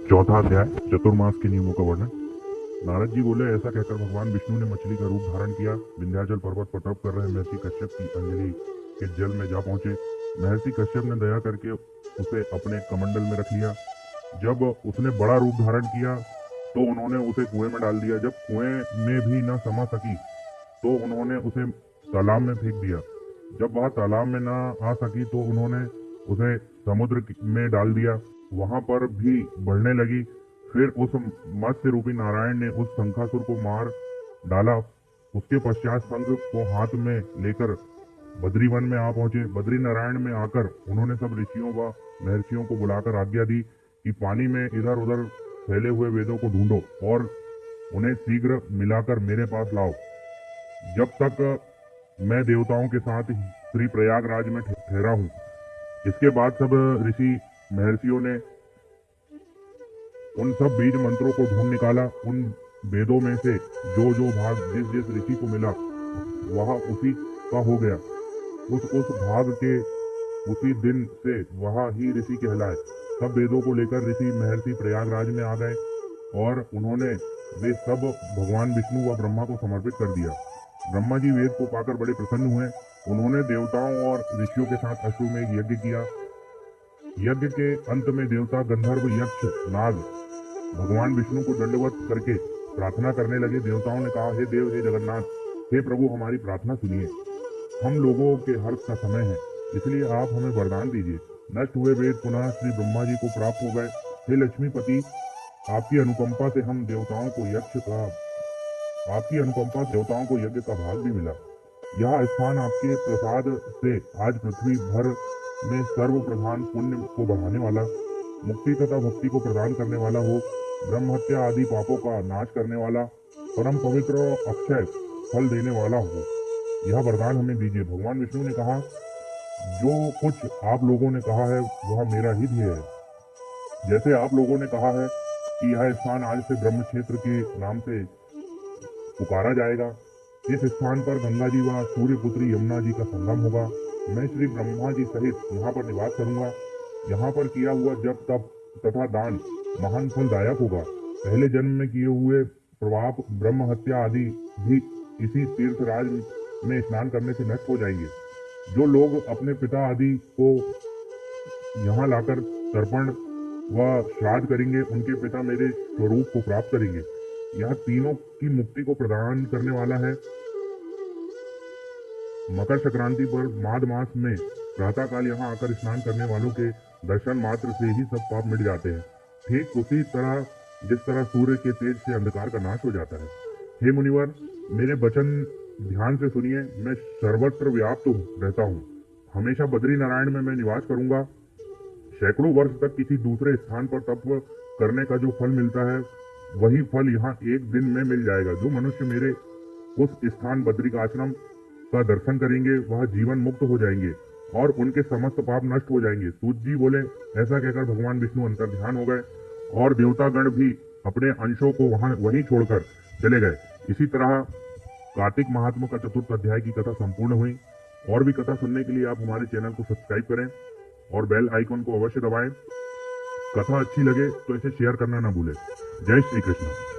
चौथा अध्याय चतुर्मास के नियमों का वर्णन। नारद जी बोले, ऐसा कहकर भगवान विष्णु ने मछली का रूप धारण किया। विंध्याचल पर्वत पर तप कर रहे महर्षि कश्यप की अंजलि के जल में जा पहुंचे। महर्षि कश्यप ने दया करके उसे अपने कमंडल में रख लिया। जब उसने बड़ा रूप धारण किया तो उन्होंने उसे कुएं में डाल दिया। जब कुएं में भी न समा सकी तो उन्होंने उसे तालाब में फेंक दिया। जब वह तालाब में न आ सकी तो उन्होंने उसे समुद्र में डाल दिया। वहां पर भी बढ़ने लगी। फिर उस मत्स्य रूपी नारायण ने उस शंखासुर को मार डाला। उसके पश्चात शंख को हाथ में लेकर बद्री वन में आ पहुंचे। बद्री नारायण में आकर उन्होंने सब ऋषियों व महर्षियों को बुलाकर आज्ञा दी कि पानी में इधर उधर फैले हुए वेदों को ढूंढो और उन्हें शीघ्र मिलाकर मेरे पास लाओ। जब तक मैं देवताओं के साथ श्री प्रयागराज में ठहरा हूँ। इसके बाद सब ऋषि महर्षियों ने उन सब बीज मंत्रों को ढूंढ निकाला। उन वेदों में से जो जो भाग जिस जिस ऋषि को मिला वह उसी का हो गया। उस भाग के उसी दिन से वह ही ऋषि कहलाए। सब वेदों को लेकर ऋषि महर्षि प्रयागराज में आ गए और उन्होंने वे सब भगवान विष्णु व ब्रह्मा को समर्पित कर दिया। ब्रह्मा जी वेद को पाकर बड़े प्रसन्न हुए। उन्होंने देवताओं और ऋषियों के साथ अश्वमेध यज्ञ किया। यज्ञ के अंत में देवता, गंधर्व, यक्ष, नाग भगवान विष्णु को दंडवत करके प्रार्थना करने लगे। देवताओं ने कहा, हे देव, हे जगन्नाथ, हे प्रभु, हमारी प्रार्थना सुनिए। हम लोगों के हर्ष का समय है, इसलिए आप हमें वरदान दीजिए। नष्ट हुए वेद पुनः श्री ब्रह्मा जी को प्राप्त हो गए। हे लक्ष्मीपति, आपकी अनुकंपा से देवताओं को यज्ञ का भाग भी मिला। यह स्थान आपके प्रसाद से आज पृथ्वी भर में सर्व प्रधान, पुण्य को बढ़ाने वाला, मुक्ति तथा भक्ति को प्रदान करने वाला हो, ब्रह्म हत्या आदि पापों का नाश करने वाला, परम पवित्र और अक्षय फल देने वाला हो। यह वरदान हमें दीजिए। भगवान विष्णु ने कहा, जो कुछ आप लोगों ने कहा है वह मेरा ही ध्येय है। जैसे आप लोगों ने कहा है कि यह स्थान आज से ब्रह्म क्षेत्र के नाम से पुकारा जाएगा। इस स्थान पर गंगा जी व सूर्य पुत्री यमुना जी का संगम होगा। मैं श्री ब्रह्मा जी सहित यहाँ पर निवास करूंगा। यहाँ पर किया हुआ जप तप तथा दान महान फलदायक होगा। पहले जन्म में किए हुए प्रभाव, ब्रह्म हत्या आदि भी इसी तीर्थराज में स्नान करने से नष्ट हो जाएंगे। जो लोग अपने पिता आदि को यहाँ लाकर तर्पण व श्राद्ध करेंगे, उनके पिता मेरे स्वरूप को प्राप्त करेंगे। यह तीनों की मुक्ति को प्रदान करने वाला है। मकर संक्रांति पर माघ मास में प्रातः काल यहाँ आकर स्नान करने वालों के दर्शन मात्र से ही सब पाप मिट जाते हैं, ठीक उसी तरह जिस तरह सूर्य के तेज से अंधकार का नाश हो जाता है। हे मुनिवर, मेरे वचन ध्यान से सुनिए। मैं सर्वत्र व्याप्त रहता हूँ। हमेशा बद्री नारायण में मैं निवास करूंगा। सैकड़ों वर्ष तक किसी दूसरे स्थान पर तप करने का जो फल मिलता है वही फल यहाँ एक दिन में मिल जाएगा। जो मनुष्य मेरे उस स्थान बद्री का आश्रम का दर्शन करेंगे वह जीवन मुक्त हो जाएंगे और उनके समस्त पाप नष्ट हो जाएंगे। सूत जी बोले, ऐसा कहकर भगवान विष्णु अंतर्ध्यान हो गए और देवतागण भी अपने अंशों को वहीं छोड़कर चले गए। इसी तरह कार्तिक महात्मा का चतुर्थ अध्याय की कथा संपूर्ण हुई। और भी कथा सुनने के लिए आप हमारे चैनल को सब्सक्राइब करें और बेल आइकन को अवश्य दबाएं। कथा अच्छी लगे तो इसे शेयर करना ना भूलें। जय श्री कृष्ण।